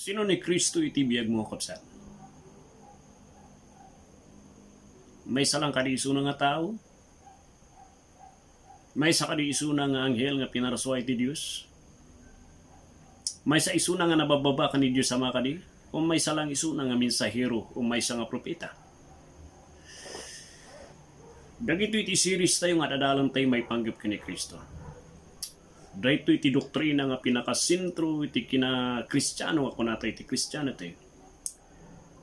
Sino ni Kristo iti biyag mo kapsat? May salang kadiisuna nga tao? May sa kadiisuna nga anghel nga pinarasway ti Diyos? May sa isuna nga nabababa ka ni Diyos sama kadi? O may salang isuna nga mensahero o may sa nga propeta? Dagito iti series tayo nga dadalang tayo may panggap ka ni Kristo. Dahito iti doktrina nga pinakasintro iti kina Kristiyano ako nato iti Kristiyano tayo.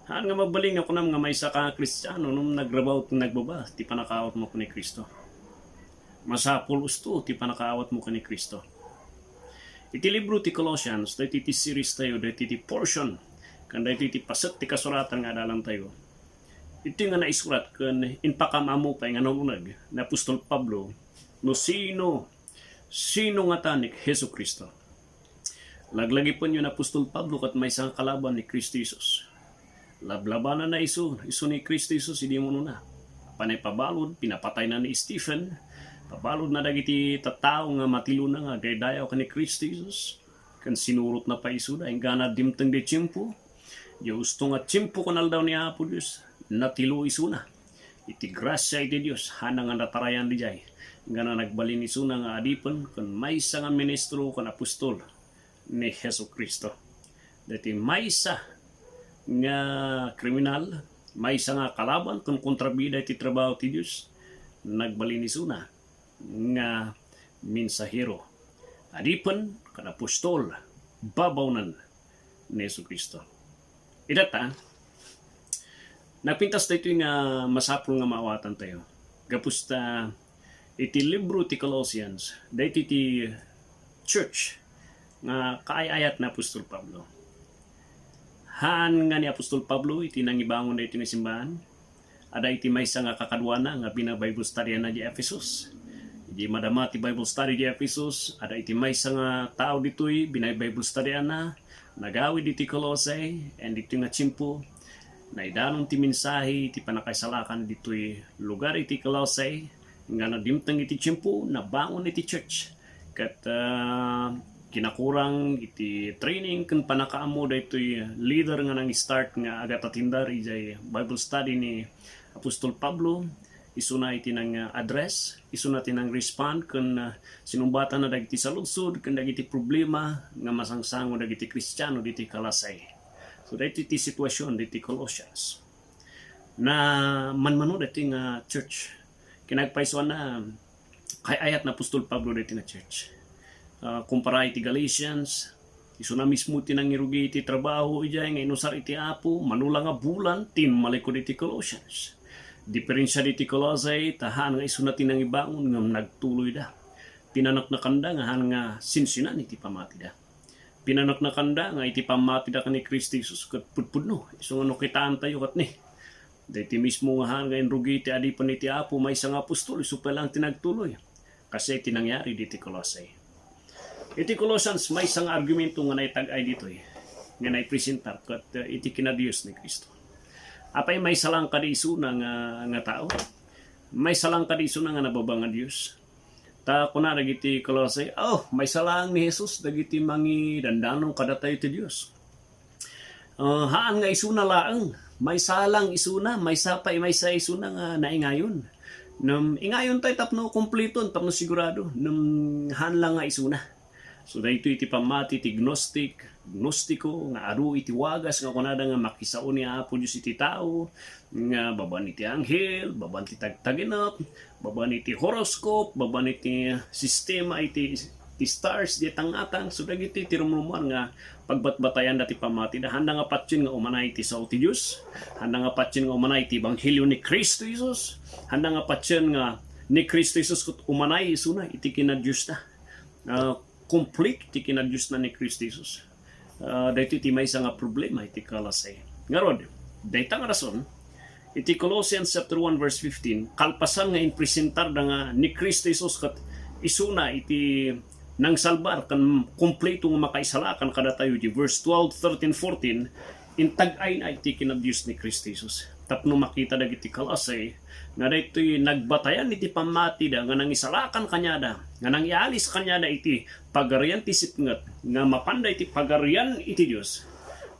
Haan nga mabaling ako nam nga may sa ka Kristiyano nung nagrabaw at nagbaba ti panakaawat mo ka ni Kristo. Masapul usto ti panakaawat mo ka ni Kristo. Iti libro ti Colossians, dahito iti series tayo, dahito iti portion, kan dahito iti paset ti kasuratan nga dalang tayo. Ito nga naisulat kan inpakamamo pa nga nunag na Apostol Pablo no sino nga tanik Hesus Kristo. Laglagi po yun Apostol Pablo kat may isang kalaban ni Kristo Jesus. Lablabanan na iso ni Kristo Jesus hindi mo na. Panay pabalod, pinapatay na ni Stephen. Pabalod na dagiti tatao nga matilo na nga gaydayaw ka ni Kristo Jesus. Kan sinurot na pa iso da ingana dimteng de tiyempo. Gusto nga tiyempo kanal daw ni Apo Diyos. Natilo iso na. Iti grasya iti Diyos hana nga natarayan di jay. Nga na nagbalin iso na nga adipan kan may isa nga ministro kan apostol ni Hesus Kristo. Dati may isa nga kriminal, may isa nga kalaban kan kontrabida iti trabaho ti Diyos. Nagbalin iso na nga mensahero. Adipan kan apostol babawnan ni Hesus Kristo. Idata, napintas dito nga masapul nga maawatan tayo. Gapusta iti libro ti Colossians, dito iti church nga kaayayat na Apostol Pablo. Haan nga ni Apostol Pablo iti nangibangon dito ni simbahan. Ada iti maysa nga kakadwana nga bina-Bible study na di Ephesus. Di madama ti Bible study di Ephesus. Ada iti maysa nga tao dito'y bina-Bible study na. Nagawi diti Colossae and dito nga tsimpo. Naidanon ti mensahe iti panakaisalakan dito'y lugar iti Colossae. Nga nadimtang iti tsimpo, nabangon iti church. Kat kinakurang iti training kan panakaamo dito'y leader nga nang start nga agat atindar iti Bible study ni Apostol Pablo. Isuna iti nang address, isuna iti nang respond kan sinumbatan na dagiti saludsod, kan dagiti problema nga masangsango dagiti Kristiyano diti Colossae. So dito iti sitwasyon diti Colossians. Na manmano dito nga church. Kinagpaisuan na kay ayat na Apostol Pablo dito na church. Kumpara iti Galatians, iso na mismo tinang irugi iti trabaho ijay nga inusar iti Apo, manula nga bulan, tinmalikod iti Colossians. Diferensya diti Colossae, tahan nga iso na tinang ibangon nga nagtuloy da. Pinanak na kanda nga han nga sinsinan iti pamati da. Pinanak na kanda nga iti pamati da ka ni Kristo Jesus kat pudpudno. Iso nga no kitaan tayo kat ni. Diti mismo nga han nga inrugi iti adipan iti Apo, may isang apostol, iso pa lang tinagtuloy. Kasi iti nangyari diti Colossae. Iti Colossians may isang argumento nga naitag-ay dito nga naipresentar kat iti kinadiyos ni Kristo. Apay may salang kadiso na nga tao. May salang kadiso na nga nababang nga Diyos. Ta kuna dagiti Colossae, may salang ni Jesus dagiti mangi dandanong kadatay ti Diyos. Haan nga isuna laeng, may salang isuna, may sapay may sa isuna nga naingayon. Ingayon tayo tapno kompleton, tapno sigurado, haan lang nga isuna. So dahito iti pamati ti gnostiko nga adu iti wagas nga kunada nga makisao ni Apo Diyos iti tao nga baban iti anghel, baban iti tagtaginap, baban iti horoscope, baban iti sistema iti stars di tangatang. So dagiti ti rumrumuan nga pagbatbatayan dati pamati da handa nga patyen nga umanay ti sao ti Diyos, handa nga patyen nga umanay ti ebanghelyo ni Kristo Jesus, handa nga patyen nga ni Kristo Jesus ket umanay isuna iti kinadiyos ta. Complete ti kinadiyos na ni Kristo Jesus. Dahito iti may nga problema iti Colossae. Ngarod, dahito nga rason, iti Colossians chapter 1 verse 15, kalpasan nga inpresentar da nga ni Kristo Jesus kat isuna iti nang salbar kan kompleto nga makaisalakan kada tayo di verse 12, 13, 14, intag-ay na iti kinadiyos ni Kristo Jesus. Tapno makita dagiti Colossae nga daytoy nagbatayan iti pamati da nga nangisalakan kanyada nga nang ialis kanyada iti pagarian ti sipnget nga mapanda iti pagarian iti Dios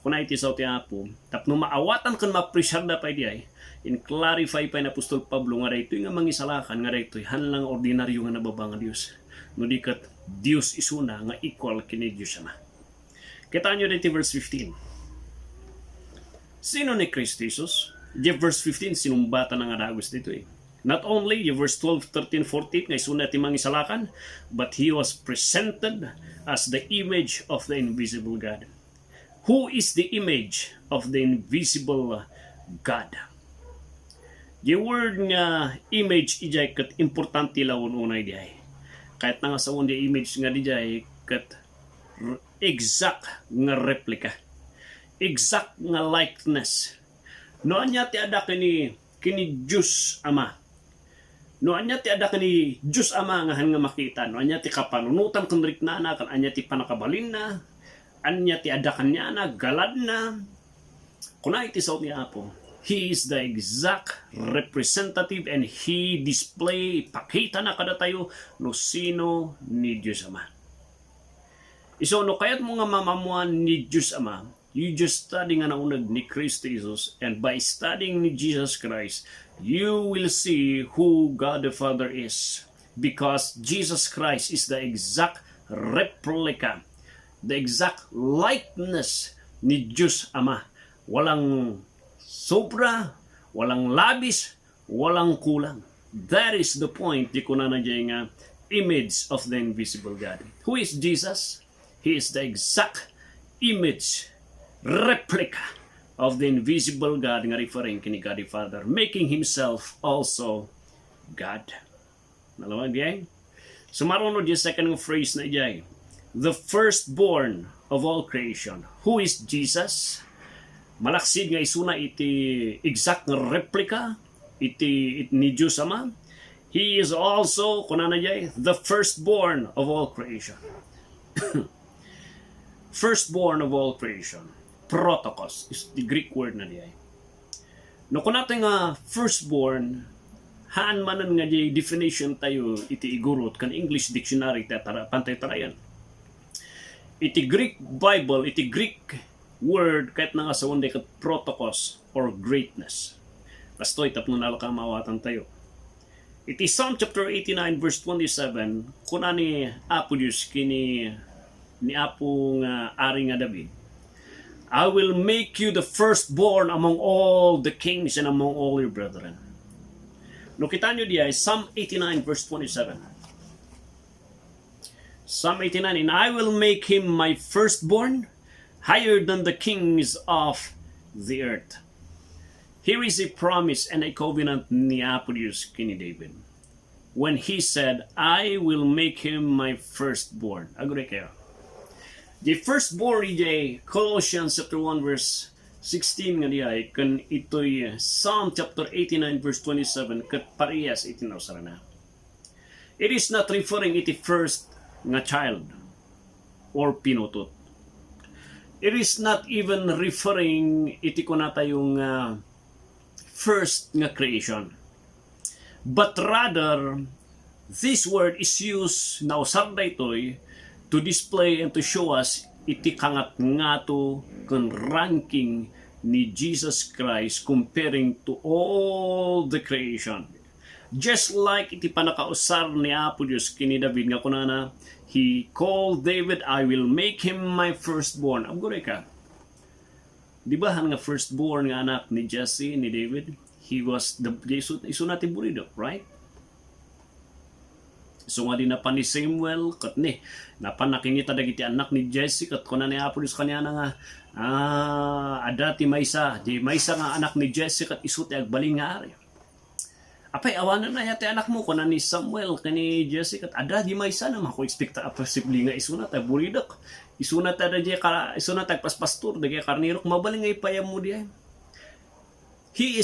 kuna iti sa ti Apo tapno maawatan kan mapresyarda pa di ay in clarify pa ni Apostol Pablo nga daytoy nga mangisalakan nga daytoy hanlang ordinaryo nga nababa nga Dios no dikat Dios isuna nga equal kini Dios Ama. Kita nyo dito verse 15. Sino ni Kristo Jesus? Di verse 15 sinumbata na nga dagos dito eh. Not only yung verse 12, 13, 14 nga isuna ti mangisalakan, but he was presented as the image of the invisible God. Who is the image of the invisible God? The word nga image ijay kat importante lawon unay diay. Kahit nga sa the image nga dijay kat exact nga replica. Exact nga likeness. Noan niya ti ada kini Diyos Ama. Noan niya ti ada kini Diyos Ama nga han nga makita. Noan niya ti kapanunutan kung rikna na, kan anya ti panakabalin na, anya ti ada kanya na, galad na. Kuna iti sa ni Apo, he is the exact representative and he display, pakita na kada tayo no sino ni Diyos Ama. Iso no kayat mo nga mamamuan ni Diyos Ama, you just study nga naunag ni Christ Jesus, and by studying ni Jesus Christ, you will see who God the Father is. Because Jesus Christ is the exact replica, the exact likeness ni Diyos Ama. Walang sobra, walang labis, walang kulang. That is the point di ko na nga image of the invisible God. Who is Jesus? He is the exact image, replica of the invisible God nga referring kini God the Father, making himself also God. Nalawag diay? Sumaronod yung second phrase na diay. The firstborn of all creation. Who is Jesus? Malaksid nga isuna iti exact nga replica iti ni Diyos Ama. He is also, kunana diay, the firstborn of all creation. Firstborn of all creation. Protokos is the Greek word na diay. No kung natin nga firstborn, haan manan nga di definition tayo iti igurot kan English dictionary pantay tarayan. Iti Greek Bible, iti Greek word kahit na nga sa wanda kat protokos or greatness. Kastoy tapno nalaka mawatan tayo. Iti Psalm chapter 89 verse 27 kuna ni Apo Diyos kini ni Apo nga ari nga David. I will make you the firstborn among all the kings and among all your brethren. No kita nyo diya, Psalm 89 verse 27. Psalm 89, and I will make him my firstborn, higher than the kings of the earth. Here is a promise and a covenant ni Apo Diyos kini David. When he said, I will make him my firstborn. Agure kayo. The firstborn ijay Colossians chapter 1 verse 16 nga diay kan itoy Psalm chapter 89 verse 27 kat parehas iti na. It is not referring iti first nga child or pinutot. It is not even referring iti kunata yung first nga creation. But rather this word is used na usar daytoy to display and to show us iti kangat ngato kan ranking ni Jesus Christ comparing to all the creation. Just like iti panakausar ni Apo Diyos kini David nga kunana, he called David, I will make him my firstborn. Abgore ka. Di ba nga firstborn nga anak ni Jesse, ni David? He was the iso natin burido, right? So nga din napan ni Samuel kat ni napan nakingita dagiti anak ni Jesse kat kuna ni Apo Diyos kanya na nga ada ti maysa nga anak ni Jesse kat isu ti agbaling nga ari. Apay awanan na yati anak mo kuna ni Samuel kani Jesse kat ada di maysa na mako expect possibly nga isu na ta buridok. Isu na ta dagiti isu na tag paspastor dagiti karnirok mabaling nga ipayam mo diay. He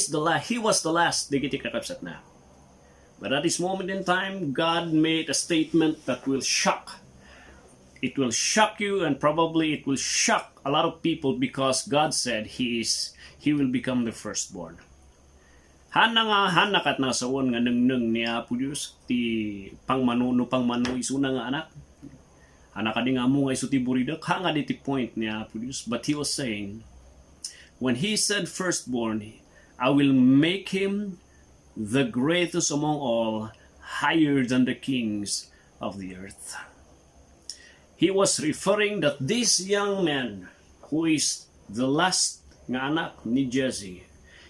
was the last dagiti kakabsat na. But at this moment in time, God made a statement that will shock. It will shock you, and probably it will shock a lot of people because God said He will become the firstborn. Hanakat na sawon nga nengneng ni Apo Diyos ti pangmanu isuna nga anak. Anak ka nga mo nga isuti buridak, ha nga diti point niya Apo Diyos. But he was saying, when he said firstborn, I will make him the greatest among all, higher than the kings of the earth. He was referring that this young man, who is the last nga anak ni Jesse,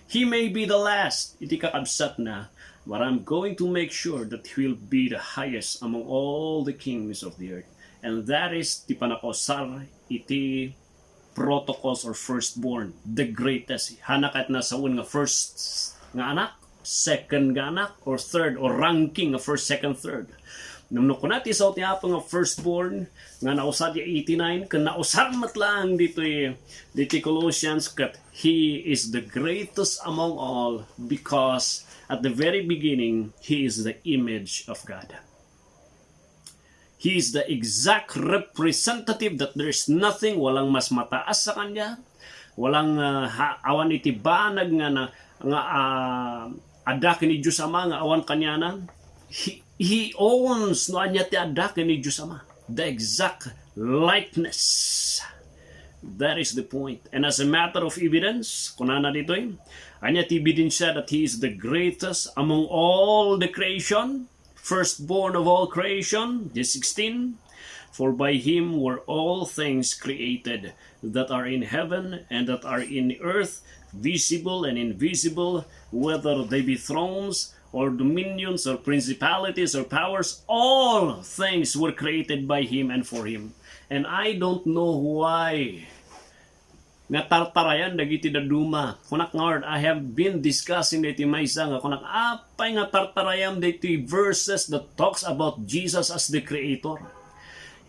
he may be the last, iti kakabsat na, but I'm going to make sure that he will be the highest among all the kings of the earth. And that is ti panakosar iti protocols or firstborn, the greatest. Hanakat na saun nga first nga anak, second nga anak, or third, or ranking nga first, second, third. Nung kunati sa nga pa nga firstborn, nga nausad ya 89, kan nausad matlang dito Colossians, kat he is the greatest among all because at the very beginning, he is the image of God. He is the exact representative that there is nothing, walang mas mataas sa kanya, walang awan iti banag nga adak ni Diyos Ama nga awan kanya na. He owns no anya ti adak ni Diyos Ama. The exact likeness. That is the point. And as a matter of evidence, kunana dito anya ti ebidensya that he is the greatest among all the creation, firstborn of all creation, verse 16, for by him were all things created that are in heaven and that are in earth, visible and invisible, whether they be thrones or dominions or principalities or powers, all things were created by him and for him. And I don't know why nga tartarayan dagiti daduma. Kunak ngard, I have been discussing diti maysa nga kunak apay nga tartarayan diti verses that talks about Jesus as the creator.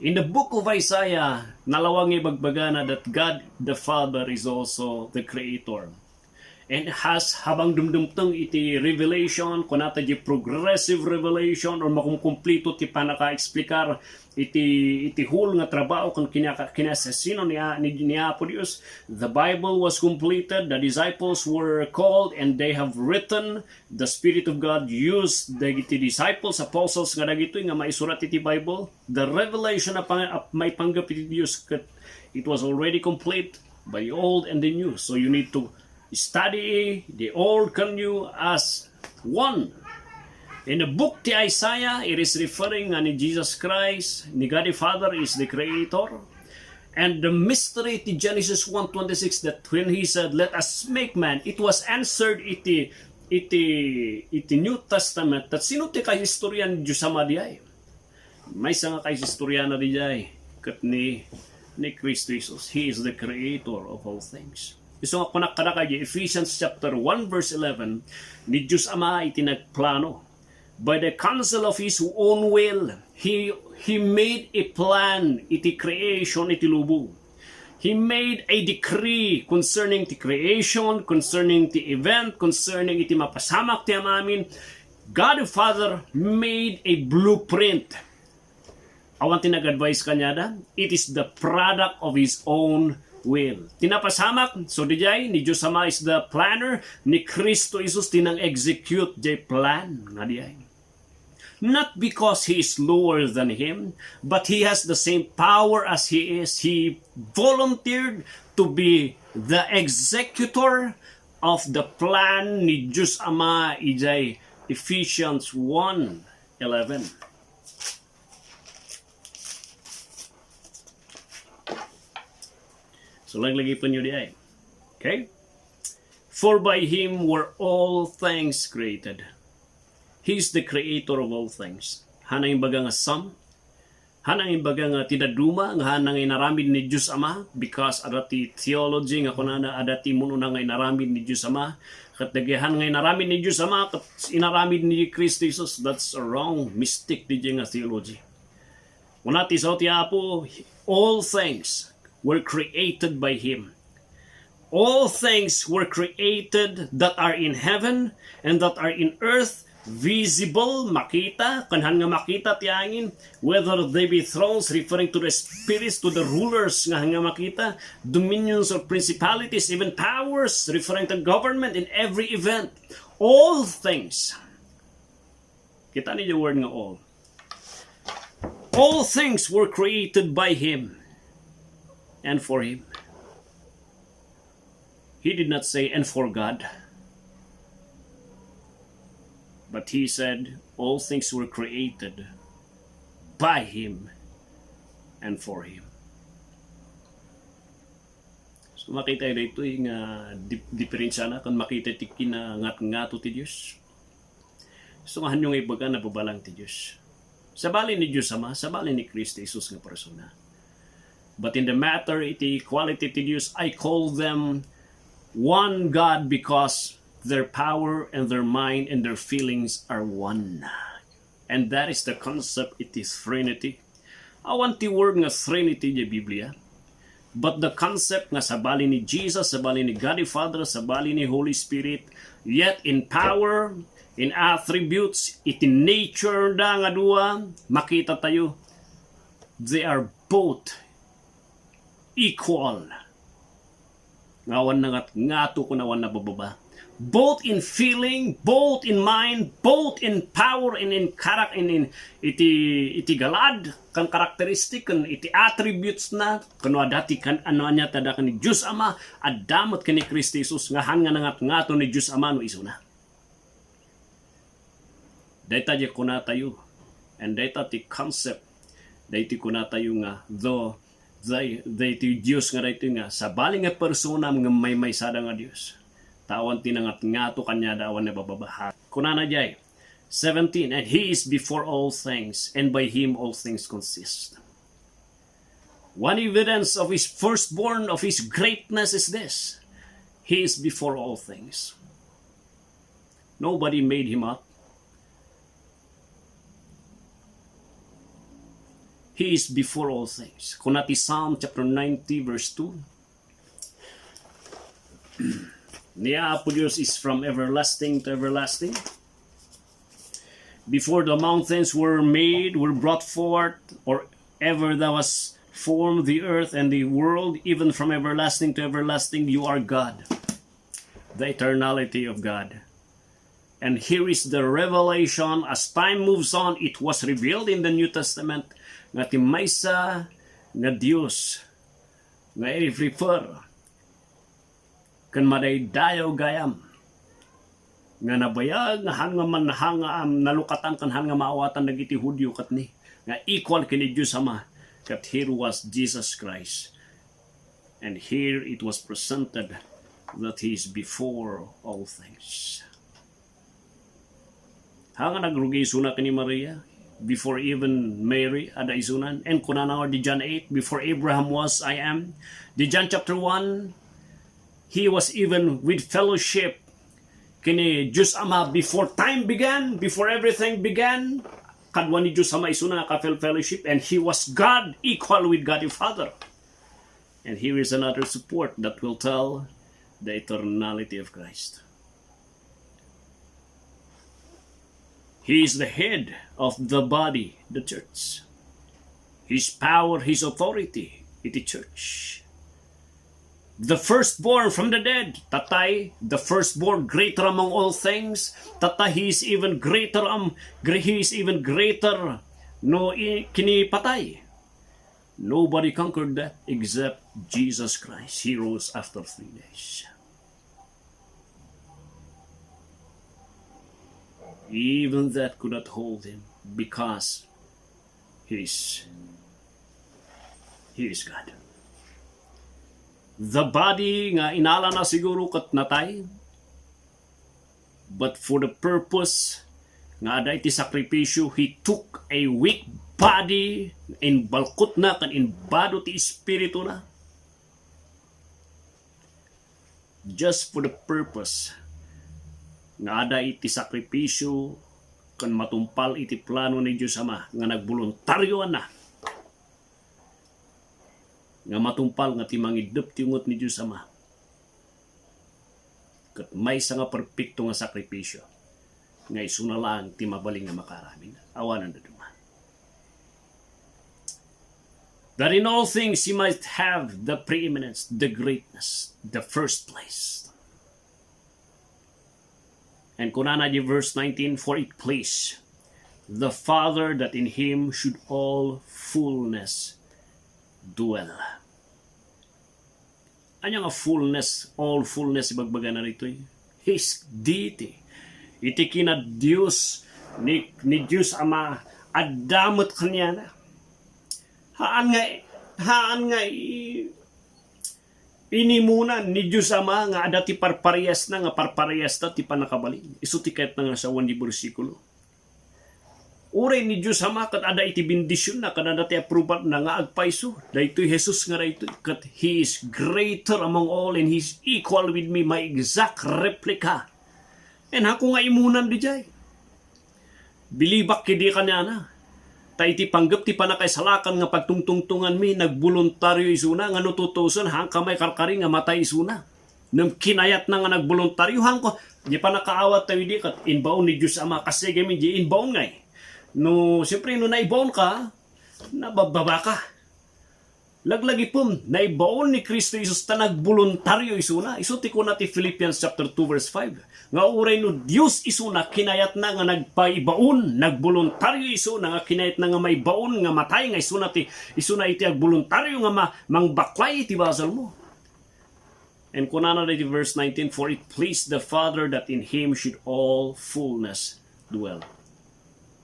In the book of Isaiah, nalawang ibagbagana that God the Father is also the creator. And has habang dumdumtong iti revelation, kunata di progressive revelation or makumkumplito ti panaka-explicar iti hul nga trabaho kung kinasasino ni Apo Dios. The Bible was completed, the disciples were called, and they have written. The Spirit of God used the disciples, apostles nga dagito nga maisurat iti Bible. The revelation na may panggap iti Dios, it was already complete by the old and the new. So you need to study the old and new as one. In the book ti Isaiah, it is referring ni Jesus Christ, ni God the Father is the creator. And the mystery ti Genesis 1:26 that when he said, let us make man, it was answered iti New Testament that sino ti kay historian ni Diyos Ama diay. May nga kay historian na diay kat ni Kristo Jesus. He is the creator of all things. So nga kunak kada kay Ephesians chapter 1 verse 11, ni Diyos Ama iti nagplano. By the counsel of his own will, he made a plan iti creation iti lubong. He made a decree concerning the creation, concerning the event, concerning iti mapasamak ti amamin. God the Father made a blueprint. Awan ti nag-advise kanya da, it is the product of his own will. Tinapasamak, so dijay, ni Diyos Ama is the planner, ni Kristo Jesus tinang-execute jay plan, nga dijay. Not because he is lower than him, but he has the same power as he is. He volunteered to be the executor of the plan ni Diyos Ama, ijay Ephesians 1:11. So lagi po nyo diay. Okay? For by him were all things created. He is the creator of all things. Hanang imbaga nga sum. Hanang imbaga nga tinaduma. Nga hanang inaramid ni Diyos Ama. Because adati theology nga kunana adati muno na nga inaramid ni Diyos Ama. Katagahan nga inaramid ni Diyos Ama. Kat inaramid ni Christ Jesus. That's a wrong mystic di nga theology. Kunati sa Apo, all things were created by him. All things were created that are in heaven and that are in earth, visible, makita, kanhan nga makita tiyangin, whether they be thrones, referring to the spirits, to the rulers nga makita, dominions or principalities, even powers, referring to government in every event. All things. Kita niyo yung word nga all. All things were created by Him and for Him. He did not say, and for God. But He said, all things were created by Him and for Him. So makita dito yung diferensya na kung makita ti kinangat-ngato ti Diyos. So nga yung ibaga na babalang ti Diyos. Sabali ni Diyos Ama, sabali ni Kristo Jesus nga persona. But in the matter iti equality ti Diyos, I call them one God because their power and their mind and their feelings are one. And that is the concept, it is Trinity. Awan ti word nga Trinity di Biblia. But the concept nga sabali ni Jesus, sabali ni God the Father, sabali ni Holy Spirit, yet in power, in attributes, iti nature da nga dua, makita tayo, they are both equal. Ngawan na ngato ko nawan na bababa. Both in feeling, both in mind, both in power and in character, in iti galad kan karakteristik kan iti attributes na kano dati kan ano nya tada kan ni Dios Ama adamot kan ni Kristo Jesus ngahan nga nangat ngato ni Dios Ama no isuna. Data je kuna tayo and data ti concept dati kuna tayo nga though they ti Dios nga dito nga sabali nga persona nga may sada nga Dios. Tawan tinangat ngato kanya dawan na bababaha. Kunana jay 17, and He is before all things, and by Him all things consist. One evidence of His firstborn, of His greatness is this: He is before all things. Nobody made Him up. He is before all things. Kunati Psalm chapter 90 verse 2. Niya po Diyos is from everlasting to everlasting. Before the mountains were made, were brought forth, or ever thou was formed the earth and the world, even from everlasting to everlasting, you are God. The eternality of God. And here is the revelation. As time moves on, it was revealed in the New Testament nga ti maysa nga Dios nga i-refer kan madaydayaw gayam nga nabayag nga han nga manhanga nalukatan kan han nga maawatan dagiti Hudyo katni nga equal kini Dios Ama kat here was Jesus Christ, and here it was presented that He is before all things. Hanga nagrugi suna kini Maria before even Mary ada isunan, and kunana di John 8, before Abraham was, I am. Di John chapter 1, He was even with fellowship kini Diyos Ama before time began, before everything began. Kadwa ni Diyos Ama isuna ka fellowship, and He was God, equal with God the Father. And here is another support that will tell the eternality of Christ. He is the head of the body, the church. His power, His authority, iti church. The firstborn from the dead, tatay, the firstborn greater among all things, tatay, he is even greater no kini patay. Nobody conquered that except Jesus Christ. He rose after 3 days. Even that could not hold Him because He is God. The body nga inala na siguro kat natay, but for the purpose nga ada iti sakripisyo, He took a weak body in balkot na kan in bado ti espiritu na, just for the purpose nga ada iti sakripisyo kan matumpal iti plano ni Diyos Ama nga nagboluntaryoan na nga matumpal nga ti mangidep ti ungot ni Diyos Ama. Kat may sa nga perpekto nga sakripisyo nga isuna lang ti mabaling nga makaramin. Awanan na duman. That in all things He might have the preeminence, the greatness, the first place. And kunana di verse 19, for it please the Father, that in him should all fullness dwell. Anya nga fullness, all fullness, ibagbaga na rito His deity. Iti kina Diyos, ni Diyos Ama, adamot kanya na. Haan nga inimuna ni Diyos Ama nga ada ti parparehas na, nga parparehas na ti panakabalin. Isu ti kahit na nga sa 1 bersikulo. Uray ni Diyos Ama kat ada iti bendisyon na, kat ada ti approval na nga agpaiso. Dahito'y Jesus nga rito, kat He is greater among all and He is equal with me, my exact replica. And ako nga imunan di jay. Bilibak kidi ka niya na. Ta iti panggap ti panakay salakan nga pagtungtungtungan mi, nagboluntaryo isuna, nga nututusan, hang kamay karkari nga matay isuna. Nang kinayat na nga nagboluntaryo, hang ko, di pa nakaawat tayo di, kat inbaon ni Diyos Ama, kasi gamin di inbaon ngay. No, siyempre, no naibaon ka, nabababa ka. Laglagi pum, naibaon ni Kristo Jesus ta nagboluntaryo isuna. Isuti ko na ti Philippians chapter 2 verse 5. Nga uray no Dios isuna, kinayat na nga nagpaibaon, nagboluntaryo isuna, nga kinayat na nga may baon, nga matay, nga isuna iti agboluntaryo nga mangbaklay iti basal mo. And kunana na iti verse 19, for it pleased the Father that in him should all fullness dwell.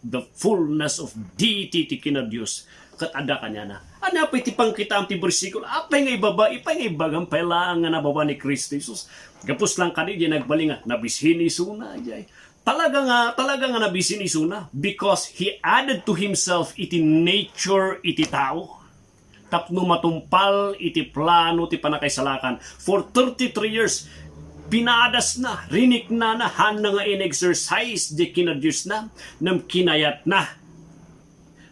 The fullness of deity ti kina Dios kat ada kanya na. Ano pa iti pang kita ang ti bersikulo? Apay nga ibaba, ipay nga ibagang pailaan nga nababa ni Kristo Jesus. Gapos lang kani di nagbalinga, nabisin isuna jay. Talaga nga nabisin isuna because He added to Himself iti nature iti tao. Tapno matumpal iti plano ti panakaisalakan. For 33 years, pinadas na, rinik na han na nga in-exercise di kinadiyos na, nam kinayat na.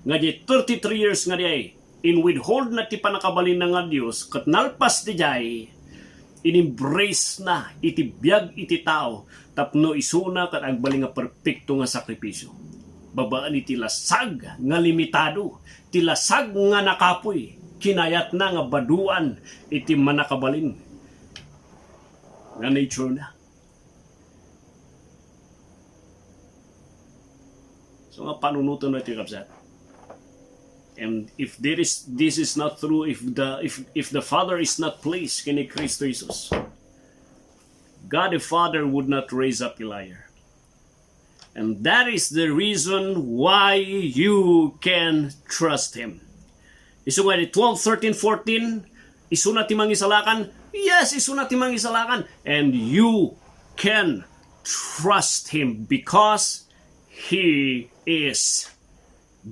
Nga di 33 years nga di in withhold na ti panakabalin na nga Diyos, kat nalpas di jay, in-embrace na iti biyag iti tao, tapno isuna kat agbaling nga perpekto nga sakripisyo. Babaan iti lasag nga limitado, ti lasag nga nakapoy, kinayat na nga baduan iti manakabalin nga nature na. So nga panunutan na iti kapsat. And if this is not true, if the Father is not pleased kini Kristo Jesus, God the Father would not raise up a liar. And that is the reason why you can trust Him. Isu nga 12, 13, 14, isu na timang isalakan. Yes, isu na timang isalakan. And you can trust Him because He is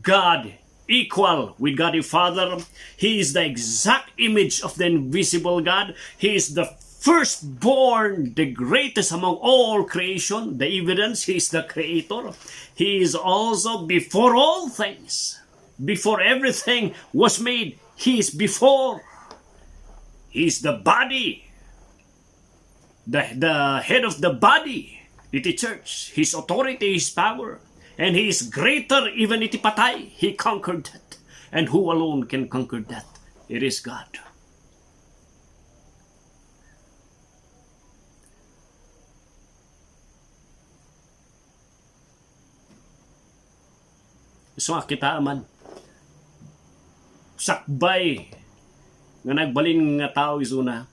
God, equal with God the Father. He is the exact image of the invisible God. He is the firstborn, the greatest among all creation. The evidence, He is the Creator. He is also before all things. Before everything was made, He is before. He is the body, the head of the body, iti church. His authority, His power. And He is greater even iti patay. He conquered that. And who alone can conquer that? It is God. So kita man sakbay nga nagbalin nga tao isuna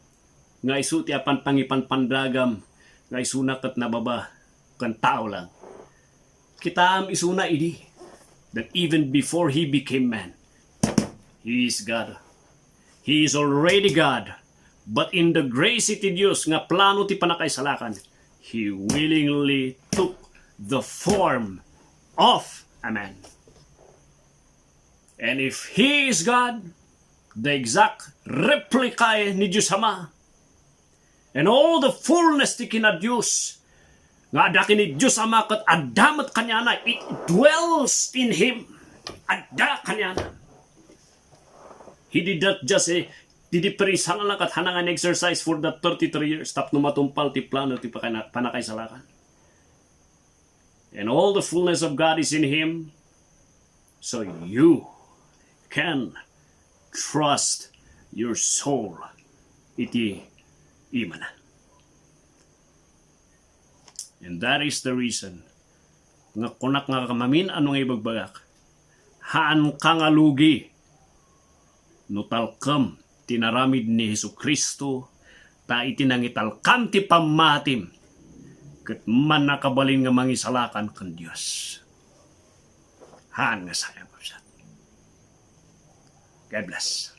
nga isuti apan pangipan pandagam nga isuna kat nababa kan tao lang. Kita isuna idi that even before He became man, He is God. He is already God. But in the grace iti Dios nga plano ti panakaisalakan, He willingly took the form of a man. And if He is God, the exact replica ni Diyos Ama, and all the fullness ti kina Diyos, nga adaki ni Diyos Ama kat adamat kanya na, it dwells in Him. Ada kanya na. He did not just didiperis lang kat hanangan exercise for that 33 years, tapno matumpal ti plano ti panakaisalakan. And all the fullness of God is in Him, so you can trust your soul iti imana. And that is the reason nga kunak nga kamamin ano nga ibagbagak. Haan ka nga lugi. No talkam tinaramid ni Hesu Kristo ta itinangitalkan ti pamatim. Ket man nakabalin nga mangisalakan kan Dios. Haan nga sayang. God bless.